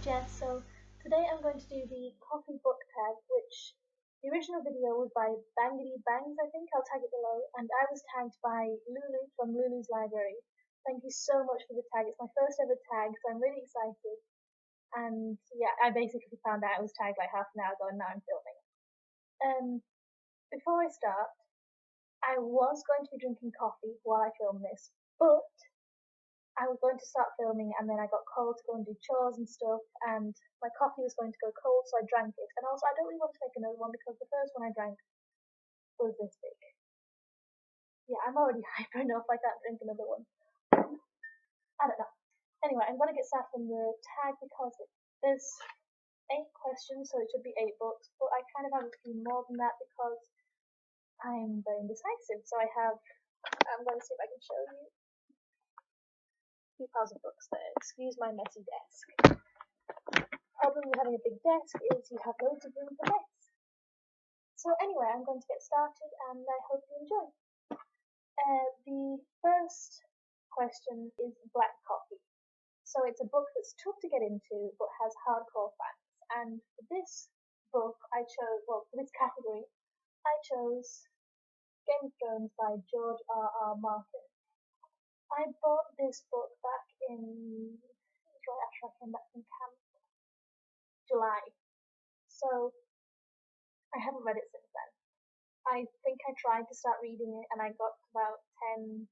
Jess. So today I'm going to do the coffee book tag, which the original video was by Bangity Bangs, I think. I'll tag it below. And I was tagged by Lulu from Lulu's Library. Thank you so much for the tag. It's my first ever tag, so I'm really excited. And yeah, I basically found out I was tagged like half an hour ago and now I'm filming. Before I start, I was going to be drinking coffee while I film this, but I was going to start filming and then I got cold to go and do chores and stuff, and my coffee was going to go cold, so I drank it. And also, I don't really want to make another one because the first one I drank was this big. Yeah, I'm already hyper enough, I can't drink another one. I don't know. Anyway, I'm going to get started on the tag because there's 8 questions, so it should be 8 books, but I kind of have a few more than that because I'm very indecisive. So I'm going to see if I can show you. Few piles of books there. Excuse my messy desk. Problem with having a big desk is you have loads of room for mess. So anyway, I'm going to get started and I hope you enjoy. The first question is Black Coffee. So it's a book that's tough to get into but has hardcore fans. And for this book for this category, I chose Game of Thrones by George R.R. Martin. I bought this book back right after I came back from camp, July. So I haven't read it since then. I think I tried to start reading it and I got about 10,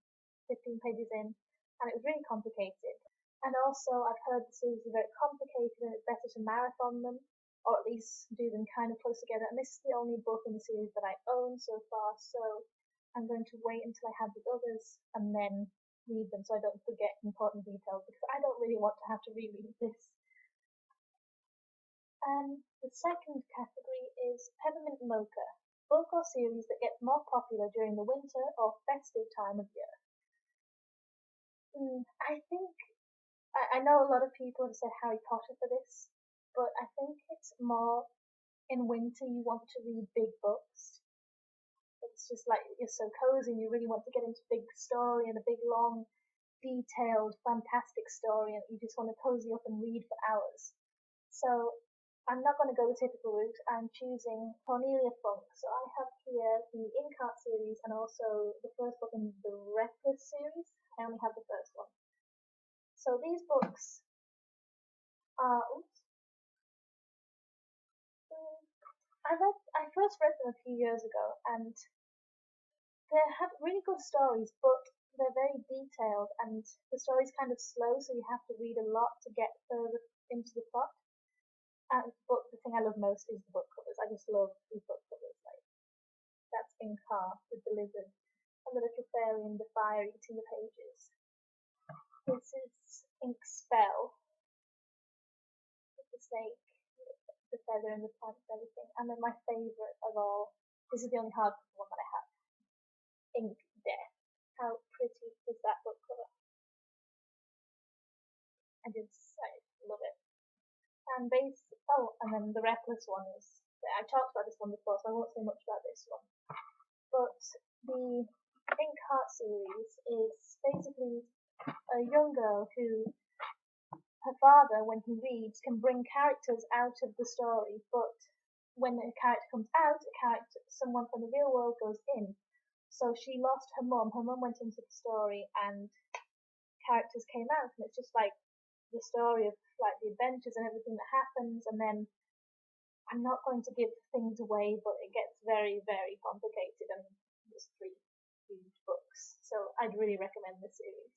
15 pages in and it was really complicated. And also I've heard the series is very complicated and it's better to marathon them, or at least do them kind of close together. And this is the only book in the series that I own so far, so I'm going to wait until I have the others and then read them so I don't forget important details, because I don't really want to have to reread this. The second category is Peppermint Mocha, book or series that gets more popular during the winter or festive time of year. I know a lot of people have said Harry Potter for this, but I think it's more in winter you want to read big books. It's just like you're so cozy and you really want to get into a big story and a big long detailed fantastic story and you just want to cozy up and read for hours. So I'm not going to go the typical route. I'm choosing Cornelia Funk. So I have here the Inkheart series and also the first book in the Reckless series. I only have the first one. So these books are I first read them a few years ago and they have really good stories, but they're very detailed and the story's kind of slow, so you have to read a lot to get further into the plot. But the thing I love most is the book covers. I just love these book covers. Like, that's Inkheart with the lizard and the little fairy and the fire eating the pages. This is Ink Spell with the snake, the feather and the plants and everything. And then my favourite of all, this is the only hardcover one that I have, Ink Death. How pretty is that book cover? I love it. And then the Reckless one is, I talked about this one before, so I won't say much about this one. But the Inkheart series is basically a young girl who, her father, when he reads, can bring characters out of the story, but when a character comes out, someone from the real world goes in. So she lost her mum went into the story and characters came out, and it's just like the story of like the adventures and everything that happens. And then I'm not going to give things away, but it gets very, very complicated and there's 3 huge books, so I'd really recommend this series.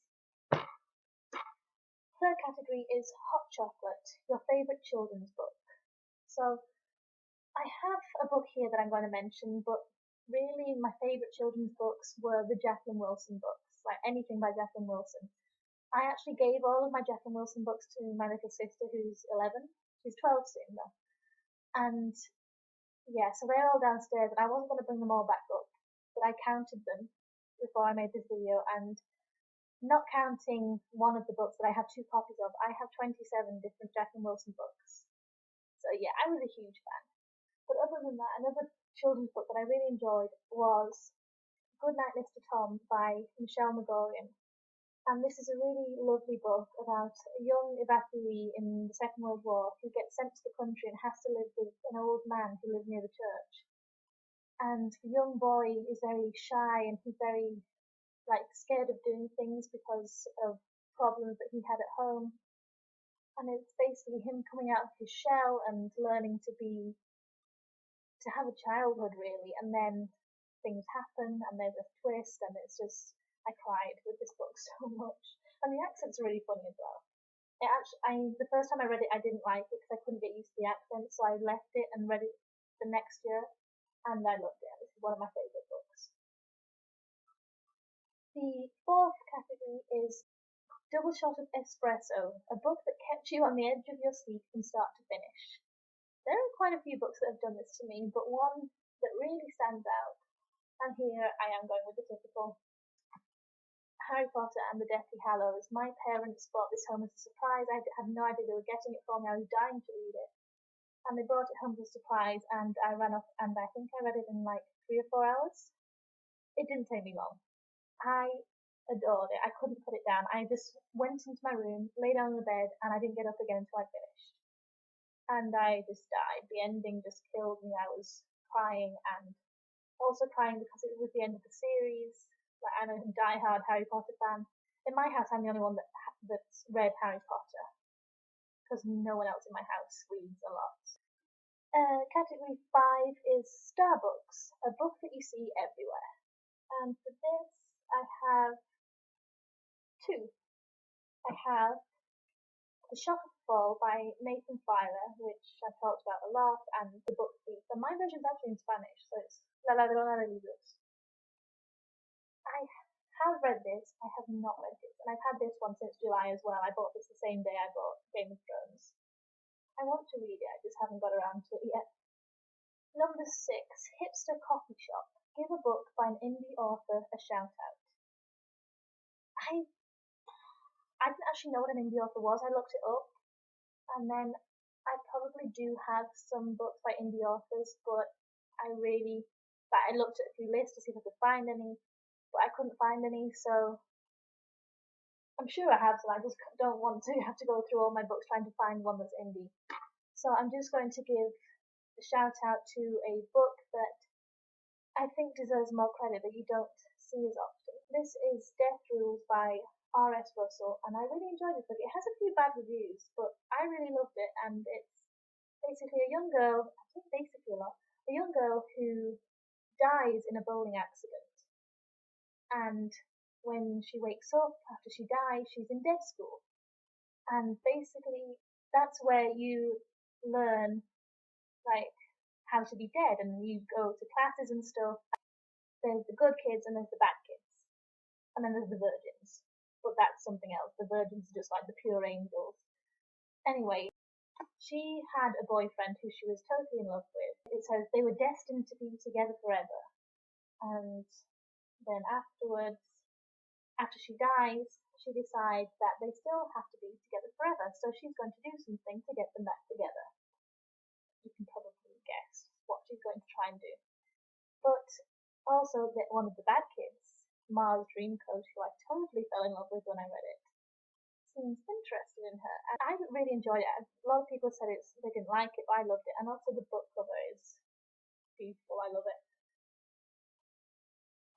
Third category is Hot Chocolate, your favourite children's book. So I have a book here that I'm going to mention, but really my favourite children's books were the Jacqueline Wilson books, like anything by Jacqueline Wilson. I actually gave all of my Jacqueline Wilson books to my little sister who's 11. She's 12 soon though. And yeah, so they're all downstairs and I wasn't going to bring them all back up, but I counted them before I made this video, and not counting one of the books that I have 2 copies of, I have 27 different Jacqueline Wilson books. So yeah, I was a huge fan. But other than that, another children's book that I really enjoyed was Goodnight Mr. Tom by Michelle Magorian. And this is a really lovely book about a young evacuee in the Second World War who gets sent to the country and has to live with an old man who lives near the church. And the young boy is very shy and he's very scared of doing things because of problems that he had at home. And it's basically him coming out of his shell and learning to have a childhood really, and then things happen and there's a twist and it's just I cried with this book so much. And the accents are really funny as well. The first time I read it I didn't like it because I couldn't get used to the accent, so I left it and read it the next year and I loved it. This is one of my favourite books. The fourth category is Double Shot of Espresso, a book that kept you on the edge of your seat from start to finish. There are quite a few books that have done this to me, but one that really stands out, and here I am going with the typical Harry Potter and the Deathly Hallows. My parents bought this home as a surprise. I had no idea they were getting it for me. I was dying to read it. And they brought it home as a surprise, and I ran off, and I think I read it in 3 or 4 hours. It didn't take me long. I adored it. I couldn't put it down. I just went into my room, lay down on the bed, and I didn't get up again until I finished. And I just died. The ending just killed me. I was crying and also crying because it was the end of the series. I'm a die-hard Harry Potter fan. In my house, I'm the only one that's read Harry Potter because no one else in my house reads a lot. Category 5 is Starbooks, a book that you see everywhere. And for this, I have two. I have The Shock of the Fall by Nathan Filer, which I've talked about a lot, and the book Thief. And my version is actually in Spanish, so it's La Ladrona de Libros. I have read this, I have not read this, and I've had this one since July as well. I bought this the same day I bought Game of Thrones. I want to read it, I just haven't got around to it yet. Number 6, Hipster Coffee Shop. Give a book by an indie author a shout out. I didn't actually know what an indie author was. I looked it up, and then I probably do have some books by indie authors, but I looked at a few lists to see if I could find any, but I couldn't find any, so I'm sure I have some. I just don't want to have to go through all my books trying to find one that's indie. So I'm just going to give a shout out to a book that I think deserves more credit that you don't see as often. This is Death Rules by R.S. Russell, and I really enjoyed this book. It has a few bad reviews, but I really loved it, and it's basically a young girl, I think basically a lot, a young girl who dies in a bowling accident. And when she wakes up after she dies, she's in dead school. And basically, that's where you learn, how to be dead, and you go to classes and stuff. There's the good kids and there's the bad kids. And then there's the virgins. But that's something else. The virgins are just like the pure angels. Anyway, she had a boyfriend who she was totally in love with. It says they were destined to be together forever. And then afterwards, after she dies, she decides that they still have to be together forever. So she's going to do something to get them back together. You can probably guess what she's going to try and do. But also one of the bad kids, Mars Dreamcoat, who I totally fell in love with when I read it, seems interested in her. And I really enjoyed it. A lot of people said they didn't like it, but I loved it. And also the book cover is beautiful. I love it.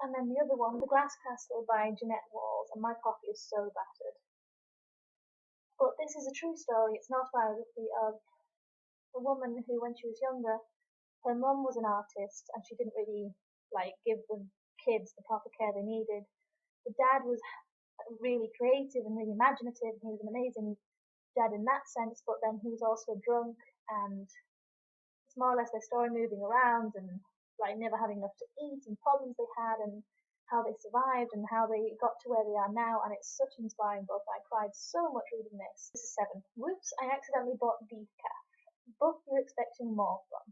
And then the other one, The Glass Castle by Jeanette Walls, and my coffee is so battered. But this is a true story. It's an autobiography of a woman who, when she was younger, her mum was an artist and she didn't really give the kids the proper care they needed. The dad was really creative and really imaginative, and he was an amazing dad in that sense, but then he was also drunk, and it's more or less their story moving around and never having enough to eat and problems they had and how they survived and how they got to where they are now. And it's such an inspiring book. I cried so much reading this. This is 7. Whoops, I accidentally bought Decaf, book you're expecting more from.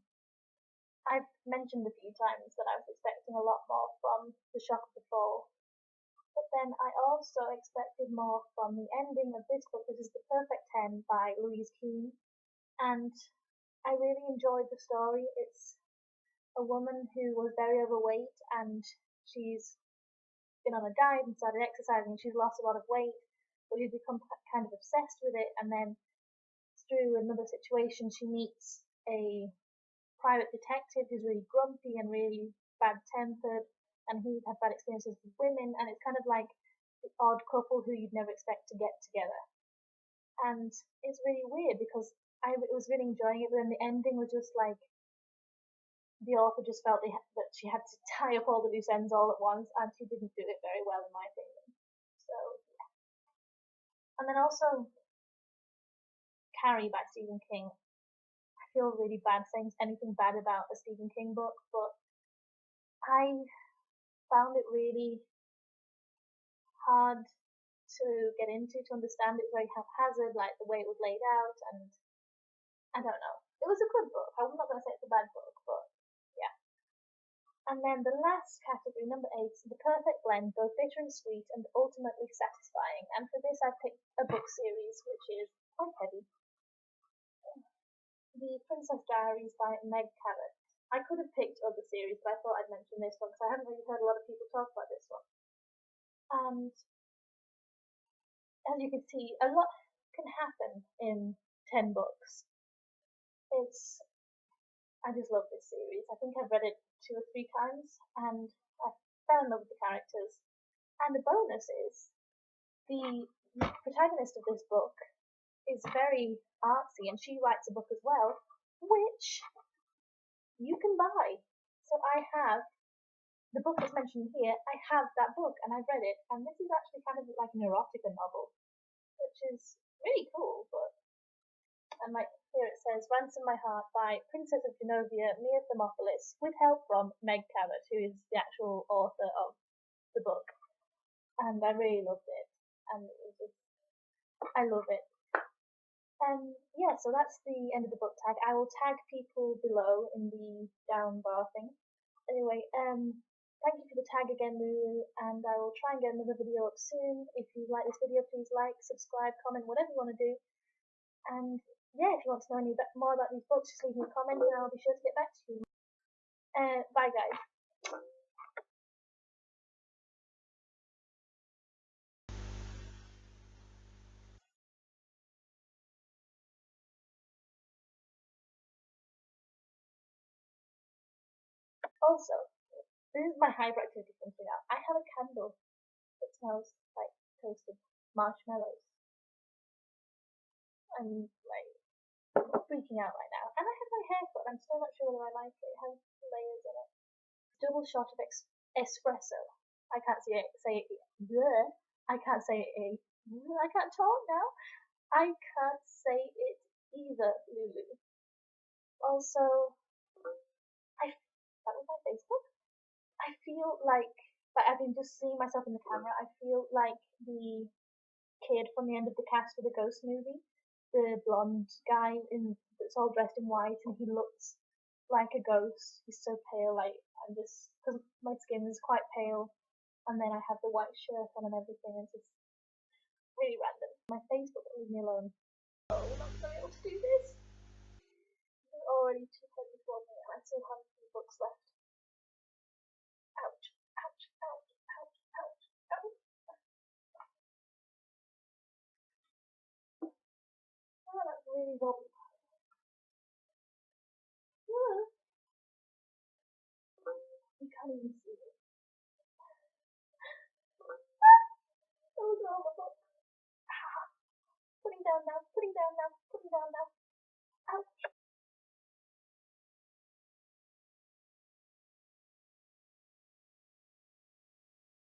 I've mentioned a few times that I was expecting a lot more from The Shock of the Fall, but then I also expected more from the ending of this book, which is The Perfect 10 by Louise Keene, and I really enjoyed the story. It's a woman who was very overweight, and she's been on a diet and started exercising, and she's lost a lot of weight, but she's become kind of obsessed with it. And then through another situation, she meets a private detective who's really grumpy and really bad-tempered, and he's had bad experiences with women, and it's kind of like the odd couple who you'd never expect to get together. And it's really weird because I was really enjoying it, but then the ending was just like the author just felt that she had to tie up all the loose ends all at once, and she didn't do it very well, in my opinion. So, yeah. And then also Carrie by Stephen King. I feel really bad saying anything bad about a Stephen King book, but I found it really hard to get into, to understand. It was very haphazard, like the way it was laid out, and I don't know. It was a good book. I'm not going to say it's a bad book, but yeah. And then the last category, number 8, the perfect blend, both bitter and sweet, and ultimately satisfying. And for this, I picked a book series which is quite heavy. The Princess Diaries by Meg Cabot. I could have picked other series, but I thought I'd mention this one because I haven't really heard a lot of people talk about this one. And as you can see, a lot can happen in 10 books. I just love this series. I think I've read it 2 or 3 times, and I fell in love with the characters. And the bonus is, the protagonist of this book is very artsy, and she writes a book as well, which you can buy. So I have the book that's mentioned here. I have that book, and I've read it, and this is actually kind of like an erotica novel, which is really cool. But and like here it says, "Ransom My Heart" by Princess of Genovia, Mia Thermopolis, with help from Meg Cabot, who is the actual author of the book. And I really loved it, and it was just, I love it. Yeah, so that's the end of the book tag. I will tag people below in the down bar thing. Anyway, thank you for the tag again, Lulu, and I will try and get another video up soon. If you like this video, please like, subscribe, comment, whatever you want to do. And yeah, if you want to know any more about these books, just leave me a comment and I'll be sure to get back to you. Bye, guys. Also, this is my hyperactivity thing out. I have a candle that smells like toasted marshmallows. I'm like freaking out right now. And I have my hair cut. I'm still not sure whether I like it. It has layers in it. Double shot of espresso. I can't say it. Bleh. I can't say it. I can't talk now. I can't say it either, Lulu. Also, that was my Facebook. I feel like I've been just seeing myself in the camera. I feel like the kid from the end of the Cast for the Ghost movie, the blonde guy that's all dressed in white, and he looks like a ghost. He's so pale, like I'm just because my skin is quite pale, and then I have the white shirt on and everything. It's just really random. My Facebook, leave me alone. Oh, we're not gonna be able to do this. It's already 2:24 minutes. I still have a few books left. Ouch! Ouch! Ouch! Ouch! Ouch! Ouch! Oh, that's really wobbly. You can't even see it. Those are all the books. Putting down now. Putting down now. Putting down now. Ouch!